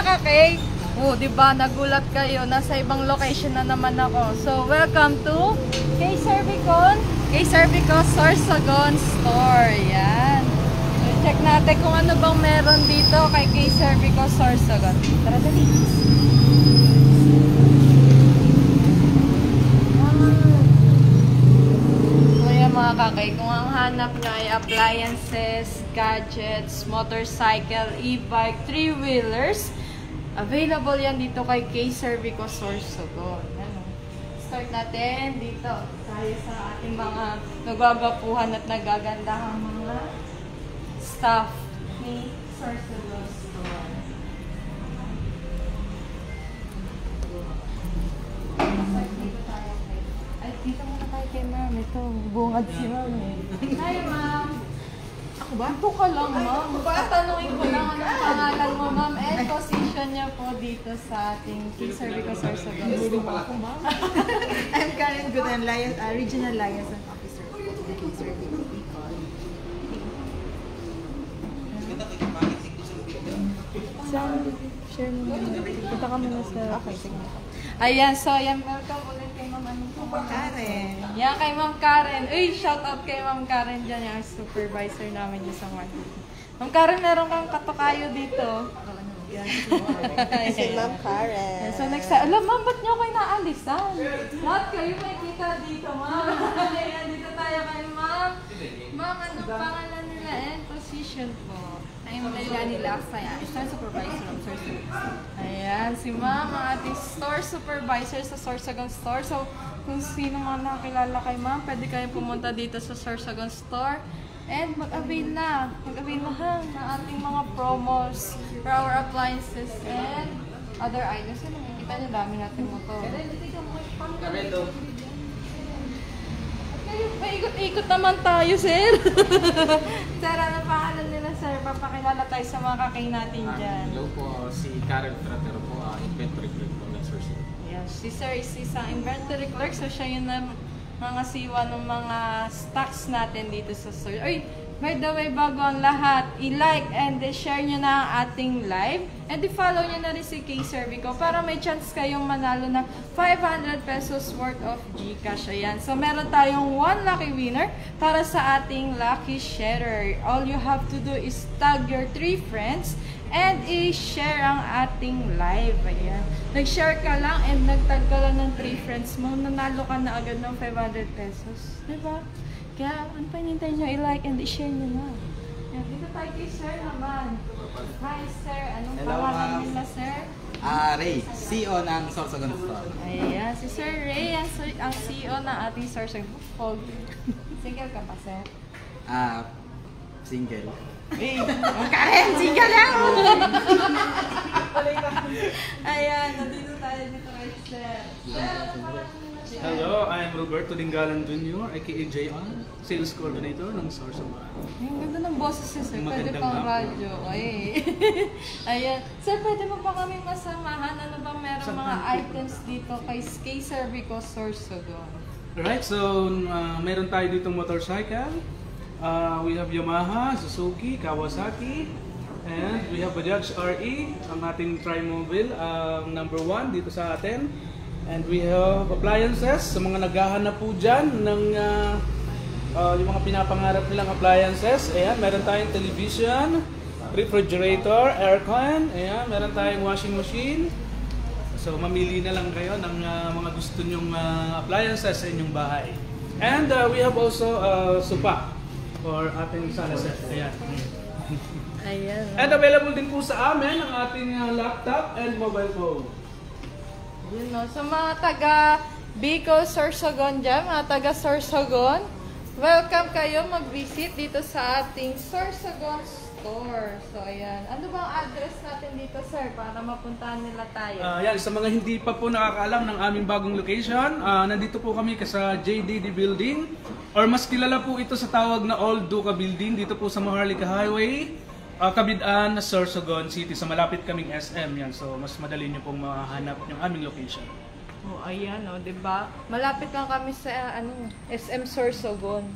ka-K. Oh, di ba nagulat kayo, nasa ibang location na naman ako. So, welcome to K Servicon Sorsogon Store. Yan. So, check natin kung ano bang meron dito kay K Servicon Sorsogon. Tara, dali. So, yan mga kakay, kung ang hanap nyo ay appliances, gadgets, motorcycle, e-bike, three-wheelers, available yan dito kay K Servicon Sorsogon. Ano? Start natin dito. Tayo sa ating mga nagwagapuhan at nagagandahang mga staff ni Sorsogon Store. Ay, dito muna tayo kay ma'am. Ito, bungad si ma'am eh. Hi ma'am! Ako ba? Ito ka lang, ma'am. Tatanungin ko lang anong pangalan mo, ma'am, and position niya po dito sa ating K Servicon Sorsogon. Hindi mo ako, ma'am. I'm Karen Gudan, Regional Liaison Officer for the K Servicon Bicol. Share mo. Punta ka muna sa... Okay, sige. Ayan, so ayan, welcome ulit kay ma'am. Karen. Yan, kay ma'am Karen. Uy, shout out kay ma'am Karen dyan, yung supervisor namin dyan sa market. Ma'am Karen, meron kang katokayo dito. Si Ma'am Karen. So next time, alam ma'am, ba't nyo kayo naalisan? Lahat kayo may kita dito, ma'am. Ayan, dito tayo kay ma'am. Ma'am, anong pangalan nila and position po? I'm Leilani Laksaya, Store Supervisor of Sorsogon. Ayan, si ma'am, ang ating store supervisor sa Sorsogon Store. So, kung sino mga nakakilala kay ma'am, pwede kayo pumunta dito sa Sorsogon Store. And mag-avail na ha, ng ating mga promos for our appliances and other items. So, nakikita niyo, dami natin motor. Paikot-ikot naman tayo, sir. Sir, ano pangalan nila, sir? Papakilala tayo sa mga kakay natin dyan. Hello po, si Karen Tratero po, inventory clerk po ng Sorsogon. Yes, si sir is isang inventory clerk, so siya yun na mga siwa ng mga stocks natin dito sa store. Uy, by the way, bago ang lahat, i-like and share nyo na ang ating live. And i-follow nyo na rin si K Servicon para may chance kayong manalo ng 500 pesos worth of GCash. Ayan. So, meron tayong 1 lucky winner para sa ating lucky sharer. All you have to do is tag your 3 friends and i-share ang ating live. Ayan. Nag-share ka lang and nagtag ka lang ng 3 friends mo, nanalo ka na agad ng 500 pesos. Diba? Kaya, ano pa hinintay nyo? I-like and i-share nyo na. Ayan. Dito tayo kay sir naman. Hi, sir. Anong pangalan nila, sir? Ray, CEO ng Sorsogon Store. Ayan, si Sir Ray, ang CEO ng ating Sorsogon. Single ka pa, sir? Single. Hey, Karen, single lang! Ayan, nandito tayo dito kay sir. Hello, I'm Roberto Dingalan Jr., aka JR, Sales Coordinator ng Sorsogon. Ang ganda ng boses niya, sir. Pwede Magandang pang hapon. radyo. Ay. Ayan. Sir, pwede mo ba kami masamahan? Ano bang meron mga items dito kay K Servicon Sorsogon? Alright, so meron tayo ditong motorcycle. We have Yamaha, Suzuki, Kawasaki, and we have Bajaj RE, ang ating Trimobile, number 1 dito sa atin. And we have appliances, sa mga naghahanap po dyan ng yung mga pinapangarap nilang appliances. Ayan, meron tayong television, refrigerator, aircon, ayan, meron tayong washing machine. So mamili na lang kayo ng mga gusto nyong appliances sa inyong bahay. And we have also sofa for ating sala set. Ayan. Ayan. And available din po sa amin ang ating laptop and mobile phone. Yun, no? So mga taga Bicol, Sorsogon dyan, mga taga Sorsogon, welcome kayo mag-visit dito sa ating Sorsogon Store. So ayan, ano bang address natin dito, sir, para mapuntahan nila tayo? Yan, sa mga hindi pa po nakakaalam ng aming bagong location, nandito po kami sa JDD Building, or mas kilala po ito sa tawag na Old Duca Building, dito po sa Maharlika Highway, Kabidaan, Sorsogon City. So malapit kaming SM yan. So mas madali nyo pong mahanap yung aming location. Oh, ayan, oh, 'di ba? Malapit lang kami sa SM Sorsogon.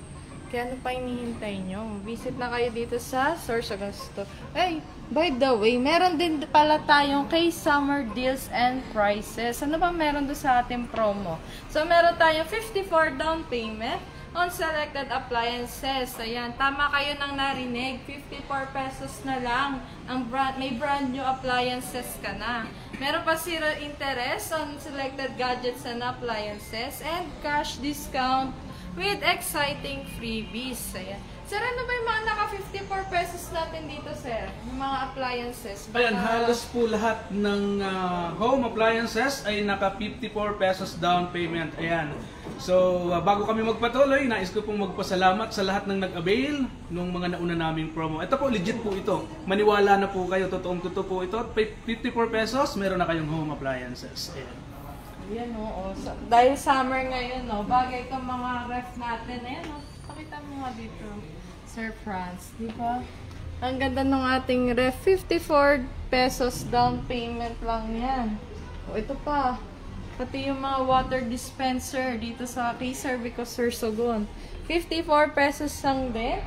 Kaya ano pa hinihintay nyo? Visit na kayo dito sa Sorsogon Store. Hey, by the way, meron din pala tayong kay Summer Deals and Prices. Ano ba meron doon sa ating promo? So, meron tayong 54 down payment on selected appliances. Ayan, tama kayo nang narinig. 54 pesos na lang. May brand new appliances ka na. Meron pa 0 interest on selected gadgets and appliances and cash discount with exciting freebies. Ayan. Sir, ano ba yung mga naka 54 pesos natin dito, sir? Yung mga appliances. Ayan, halos po lahat ng home appliances ay naka 54 pesos down payment. Ayan. So, bago kami magpatuloy, nais ko pong magpasalamat sa lahat ng nag-avail ng mga nauna naming promo. Ito po, legit po ito. Maniwala na po kayo, totoong-totoo po ito. 54 pesos, meron na kayong home appliances. Ayan. Ayan, oo. Dahil summer ngayon, no, bagay itong mga ref natin. Ayan, no, pakita mo nga dito, Sir Franz. Di ba? Ang ganda ng ating ref. 54 pesos down payment lang yan. O, ito pa. Pati yung mga water dispenser dito sa kay Servico Sorsogon. 54 pesos lang din.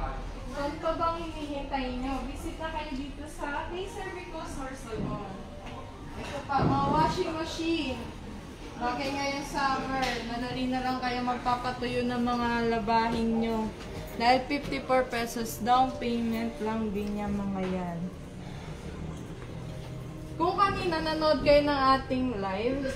So, ano pa bang hinihintay nyo? Visit na kayo dito sa kay Servico Sorsogon. Ito pa, mga washing machine. Bagay ngayong summer, madali na lang kayo magpapatuyo ng mga labahin nyo. Dahil 54 pesos down payment lang din yan mga yan. Kung kanina nanood kayo ng ating live,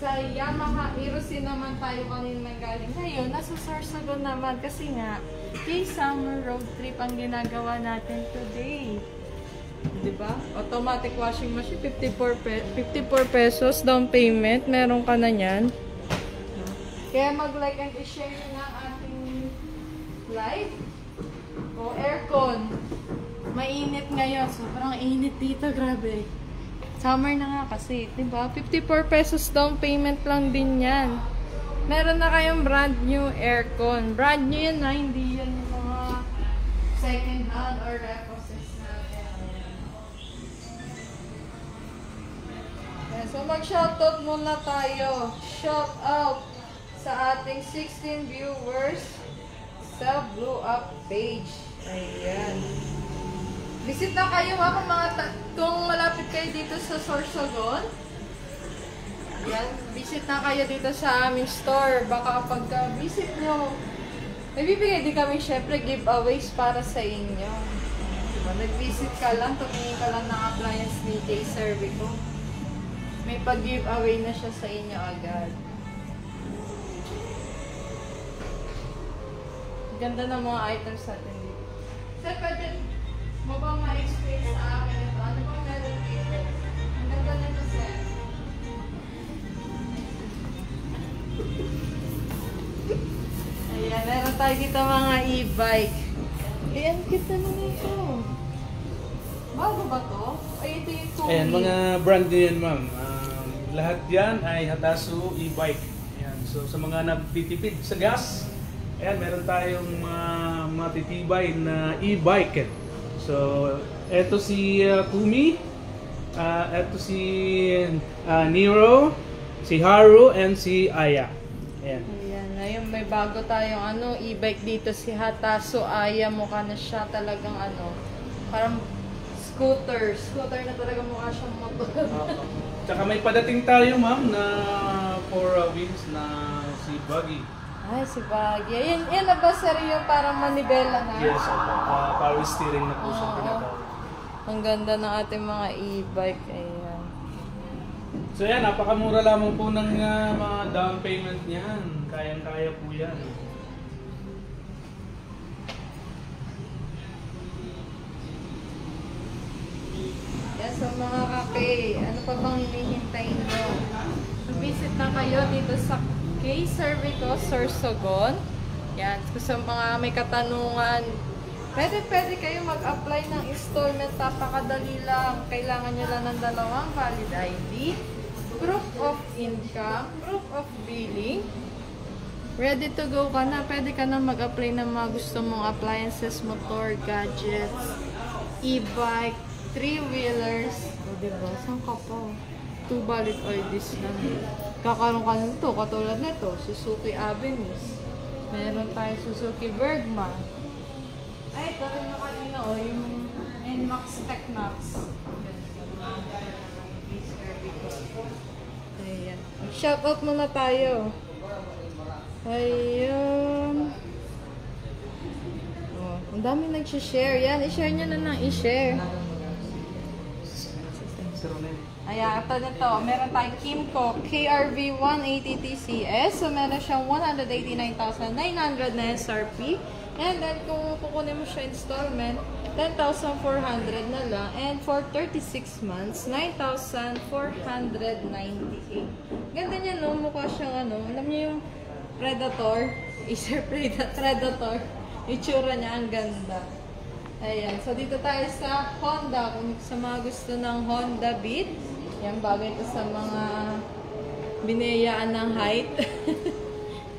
sa Yamaha Erosin naman tayo kanina galing. Ngayon, nasa Sorsogon naman kasi nga, kay summer road trip ang ginagawa natin today. Diba? Automatic washing machine, 54 pesos down payment. Meron ka na yan. Kaya mag-like and share nyo na ang ating live. O aircon. Mainit ngayon. Sobrang init dito. Grabe. Summer na nga kasi. Diba? 54 pesos down payment lang din yan. Meron na kayong brand new aircon. Brand new yan na. Hindi yan yung mga second hand or repo. So mag-shoutout muna tayo. Shout out sa ating 16 viewers sa Blue Up page. Ayan. Visit na kayo kung malapit kayo dito sa Sorsogon. Ayan. Visit na kayo dito sa aming store. Baka pagka-visit nyo, may bibigay din kami syempre giveaways para sa inyo. Diba? Nag-visit ka lang, tumingin ka lang ng appliance ni Kay Servico. May pag-giveaway na siya sa inyo agad. Ganda ng mga items natin dito. Sir, pwede mo bang ma-explain sa akin ito? Ano bang meron dito? Ang ganda nito, sir. Ayan, meron tayo dito mga e-bike. Ayan, kita na nito. Bago ba to? Ay, ito yung Tumi. Ayan, mga brand new yan, ma'am. Lahat yan ay Hatasu e-bike. Ayan, so sa mga nagtitipid sa gas, ayan, meron tayong matitibay na e-bike. So, eto si Kumi, eto si Nero, si Haru, and si Aya. Ayan. Ayan, ngayon may bago tayong e-bike dito si Hatasu Aya. Mukha na siya talagang parang scooter. Scooter na talaga mukha siyang motor. Tsaka may padating tayo, ma'am, na 4 wheels na si Buggy. Ay, si Baggy. Yan na ba, sir, yung parang manibela na? Yes, power steering na po siya tinatawag. Ang ganda ng ating mga e-bike. Ayan. So yan, napakamura lamang po ng mga down payment niyan. Kayang-kaya po yan. So mga kape, ano pa bang hinihintay nyo? Visit na kayo dito sa kay Servico Sorsogon. Yan, sa mga may katanungan, pwede kayo mag-apply ng installment. Napakadali lang. Kailangan nyo lang ng 2 valid ID, proof of income, proof of billing. Ready to go ka na. Pwede ka na mag-apply ng mga gusto mong appliances, motor, gadgets, e-bike, 3-wheelers. O diba? Saan ka pa? 2 valid IDs lang. Kakaroon ka nito. Katulad nito, Suzuki Avenues. Meron tayo Suzuki Bergman. Ay, ito rin na kanina, oh, yung NMAX Techmax. Ayan. Shoutout muna tayo. Ayun. Oh, ang dami nag-share. Yan, i-share nyo na lang. I-share. Ayan, ito nito. Meron tayong Kimco KRV 180 TCS. So, meron siyang 189,900 na SRP. And then, kung kukunin mo siya installment, 10,400 na lang. And for 36 months, 9,498. Ganda niya, no? Mukha siyang ano. Alam niyo yung Predator? Acer Predator. Itsura niya, ang ganda. Ayan. So, dito tayo sa Honda. Kung sa mga gusto ng Honda Beat, yan, bagay ito sa mga binayaan ng height.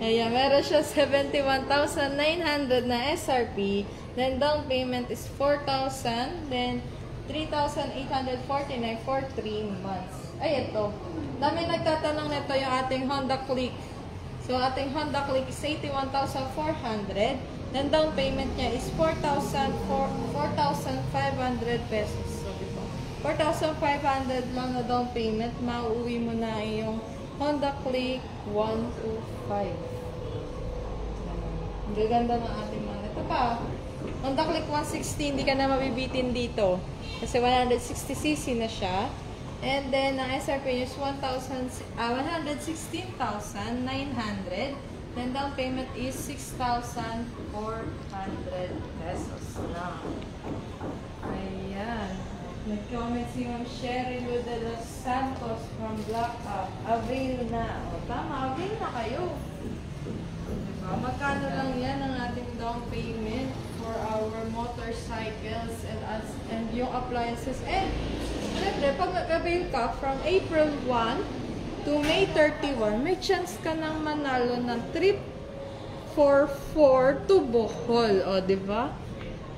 Ayan, meron siya 71,900 na SRP. Then, down payment is 4,000. Then, 3,849 for 3 months. Ay, ito. Dami nagtatanong nito yung ating Honda Click. So, ating Honda Click is 81,400. Then, down payment niya is 4,500 pesos. So, diba? 4,500 lang na down payment. Mauuwi mo na yung Honda Click 125. Ang gaganda ng ating mga. Ito pa. Honda Click 160, hindi ka na mabibitin dito. Kasi 160cc na siya. And then, ang SRP is 116,900. Then, down payment is 6,400 pesos na. Ayan. Nag-comment si Ma'am Sherry Lu de los Santos from Black Up. Avail na. O, tama, avail na kayo. Diba? Magkano lang yan ang ating down payment for our motorcycles and yung appliances. And, syempre, pag nag-avail ka from April 1 to May 31, may chance ka nang manalo ng trip for 4 to Bohol. O, diba?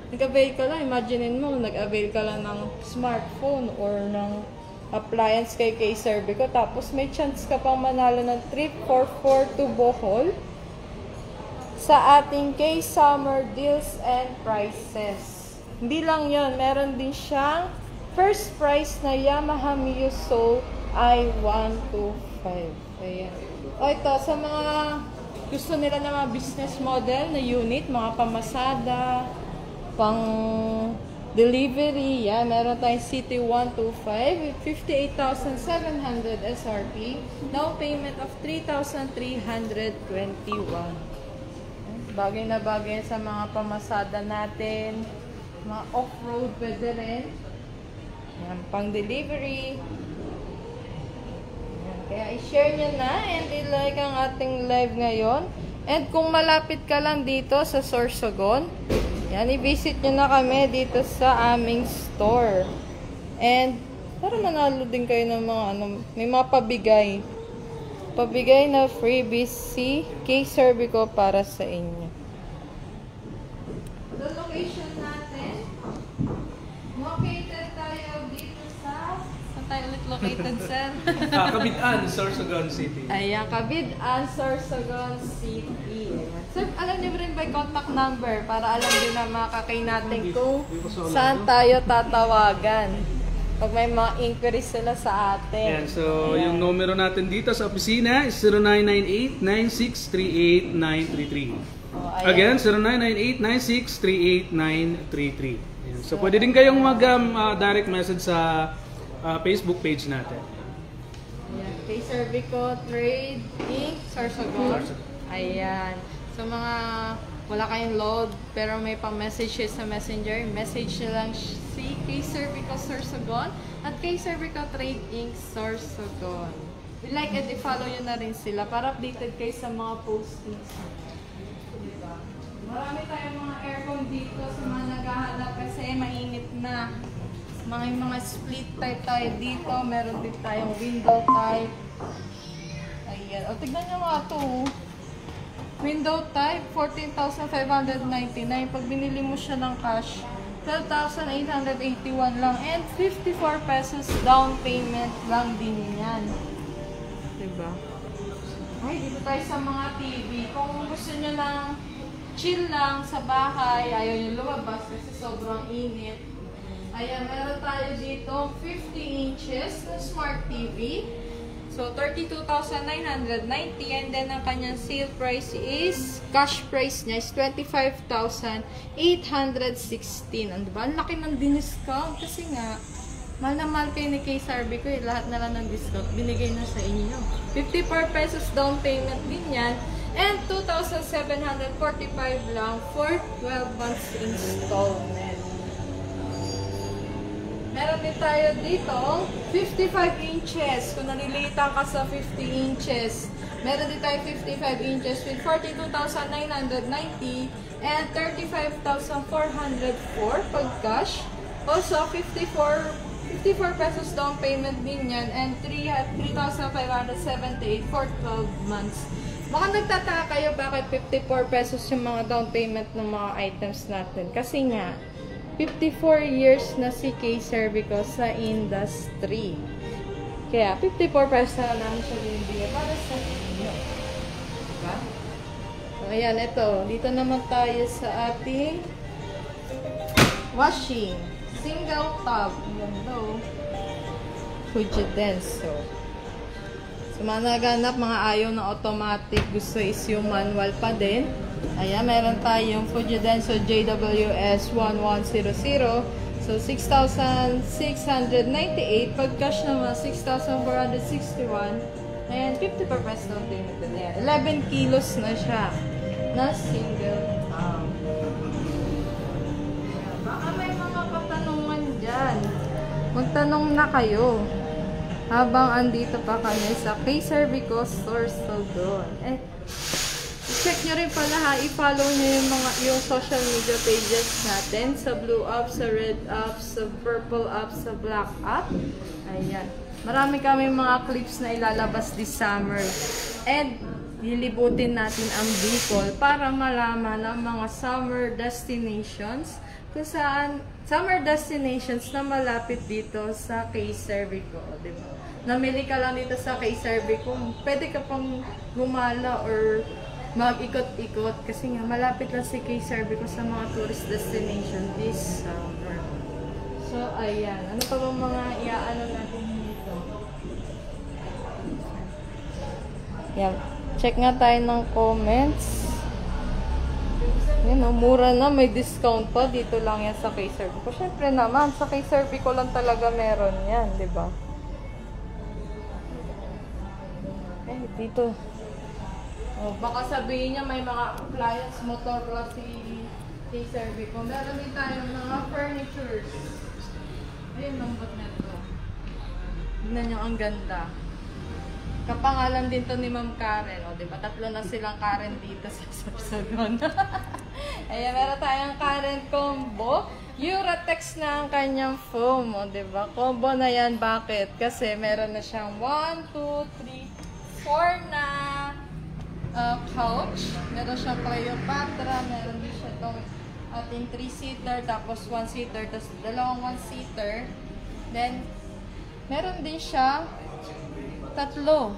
Nag-avail ka lang, imaginein mo, nag-avail ka lang ng smartphone or ng appliance kay K-Servico, tapos may chance ka pang manalo ng trip for 4 to Bohol sa ating K-Summer Deals and Prices. Hindi lang yon, meron din siyang first prize na Yamaha Mio Soul i125. Ayan. O ito, sa mga gusto nila ng mga business model na unit, mga pamasada, pang delivery, yan. Meron tayong City 125 with 58,700 SRP. Down payment of 3,321. Bagay na bagay sa mga pamasada natin. Mga off-road pwede rin. Yan, pang delivery. Yan, kaya i-share nyo na and i-like ang ating live ngayon. And kung malapit ka lang dito sa Sorsogon, yan, i-visit nyo na kami dito sa aming store. And, para manalo din kayo ng mga, may mga pabigay. Pabigay na freebies si K-Servico para sa inyo. The location natin, located tayo dito sa, saan tayo ulit located, sir? Kabidaan, Sorsogon City. Ayan, Kabidaan, Sorsogon City. Sir, alam niyo rin ba yung contact number para alam din na makakay natin kung saan tayo tatawagan pag may mga inquiries sila sa atin. Ayan, so yung numero natin dito sa opisina is 0998-9638933. Again, 0998-9638933. Ayan, so pwede din kayong mag-direct message sa Facebook page natin. Ayan, K-Servico Trade Inc. Sorsogon. Ayan. So mga wala kayong load pero may pang-message sa messenger, message nyo lang si K-Servico Sorsogon at K-Servico Trade Inc. Sorsogon. I-like and i-follow nyo na rin sila para updated kayo sa mga postings. Diba? Marami tayong mga aircon dito sa mga naghahanap kasi mainit na. Mga split type tayo dito. Meron din tayong window type. Ayan. O, tignan nyo nga ito. Window type, 14,599. Pag binili mo siya ng cash, 12,881 lang. And 54 pesos down payment lang din yan. Diba? Ay, dito tayo sa mga TV. Kung gusto nyo lang chill lang sa bahay, ayaw nyo lumabas kasi sobrang init. Ayan, meron tayo dito 50 inches na Smart TV. So, 32,990 and then ang kanyang sale price is, cash price niya is 25,816. Diba? Ang laki ng discount kasi nga, mahal na mahal kayo ni KSRB ko lahat na lang ng discount binigay na sa inyo. 54 pesos down payment din yan and 2,745 lang for 12 months installment. Meron din tayo dito 55 inches kung nalilitan ka sa 50 inches. Meron din tayo 55 inches with 42,990 and 35,404 pag cash. Also 54 pesos down payment din yan and 3,578 for 12 months. Baka nagtataka kayo bakit 54 pesos yung mga down payment ng mga items natin. Kasi nga, 54 years na si KServico sa industry. Kaya 54 pesos na namin siya binibigay para sa inyo. Diba? So, ayan, ito. Dito naman tayo sa ating washing. Single tub. Ayan daw. Fujidenso. So, mga naganap, mga ayaw na automatic. Gusto is yung manual pa din. Ayan, meron tayong Fujidenso JWS 1100. So, 6,698. Pag cash naman, 6,461. And 54 pesos na payment din. 11 kilos na siya. Na single tub. Baka may mga katanungan dyan. Magtanong na kayo. Habang andito pa kami sa KServico Store Salon. Check nyo rin pala ha, i-follow nyo yung social media pages natin sa Blue App, sa Red App, sa Purple App, sa Black App. Ayan. Marami kami mga clips na ilalabas this summer. And lilibutin natin ang Bicol para malaman ang mga summer destinations kung saan summer destinations na malapit dito sa KServico, di ba? Namili ka lang dito sa KServico, pwede ka pang gumala or mag-ikot-ikot kasi nga malapit lang si KServico sa mga tourist destination this summer. So, ayan. Ano pa bang mga iaano natin dito? Yan. Check nga tayo ng comments. Yan, mura na. May discount pa. Dito lang yan sa KServico. Siyempre naman, sa KServico lang talaga meron yan, di ba? Eh, dito. Oh, baka sabihin niya may mga appliance motor lang si KServico. Meron din tayong mga furnitures. Ayun, lambot na ito. Tignan niyo, ang ganda. Kapangalan din to ni Ma'am Karen. O, diba? Tatlo na silang Karen dito sa Sorsogon. Ayan, meron tayong Karen combo. Uratex na ang kanyang foam. O, diba? Combo na yan. Bakit? Kasi meron na siyang 1, 2, 3, 4 na couch. Meron siyang Cleopatra. Meron din siya itong ating 3-seater. Tapos 1-seater. Tapos dalawang 1-seater. Then, meron din siya tatlo.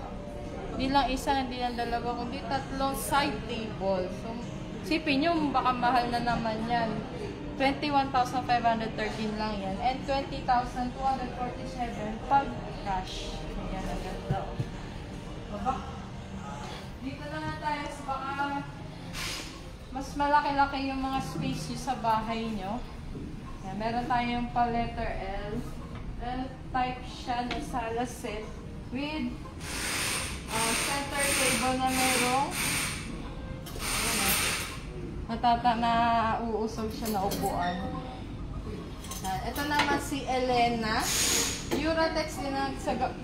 Hindi lang isa, hindi lang dalawa, kundi tatlong side table. So, sipin nyo, baka mahal na naman yan. 21,513 lang yan. And 20,247 pag cash. Ayan, ang ganda. Baba. Dito na nga tayo sa baka mas malaki-laki yung mga space nyo sa bahay nyo. Ayan, meron tayong pa letter L. L-type siya na sala set with center table na merong na uusog siya na upuan. Ito naman si Elena. Uratex din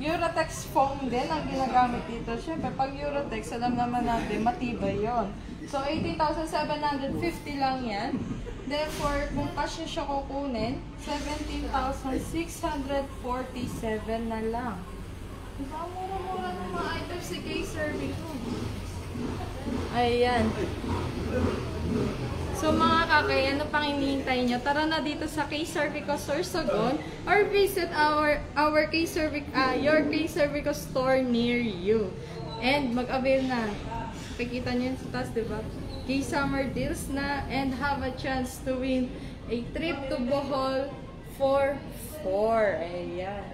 Uratex foam din ang ginagamit dito. Siyempre, pag Uratex, alam naman natin, matibay yon. So, 18,750 lang yan. Therefore, kung cash siya kukunin, 17,647 na lang. Diba, mura-mura ng mga items si KServico. Ayan. So mga kakay, ano pang hinihintay nyo? Tara na dito sa KServico Sorsogon or visit your KServico store near you. And mag-avail na. Pakita nyo yun sa taas, diba? Kay summer deals na and have a chance to win a trip to Bohol for 4. Ayan.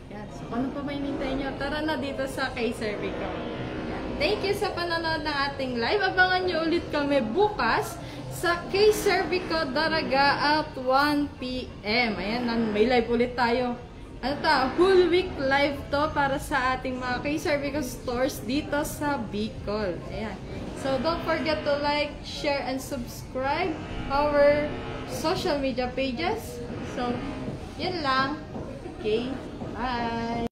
Yan. So, ano pa may hinintay nyo? Tara na dito sa K-Cervico. Thank you sa panonood ng ating live. Abangan nyo ulit kami bukas sa K-Cervico Daraga at 1 p.m. Ayan, may live ulit tayo. Ano ta? Whole week live to para sa ating mga K-Cervico stores dito sa Bicol. Ayan. So, don't forget to like, share, and subscribe our social media pages. So, yun lang. Okay. Bye!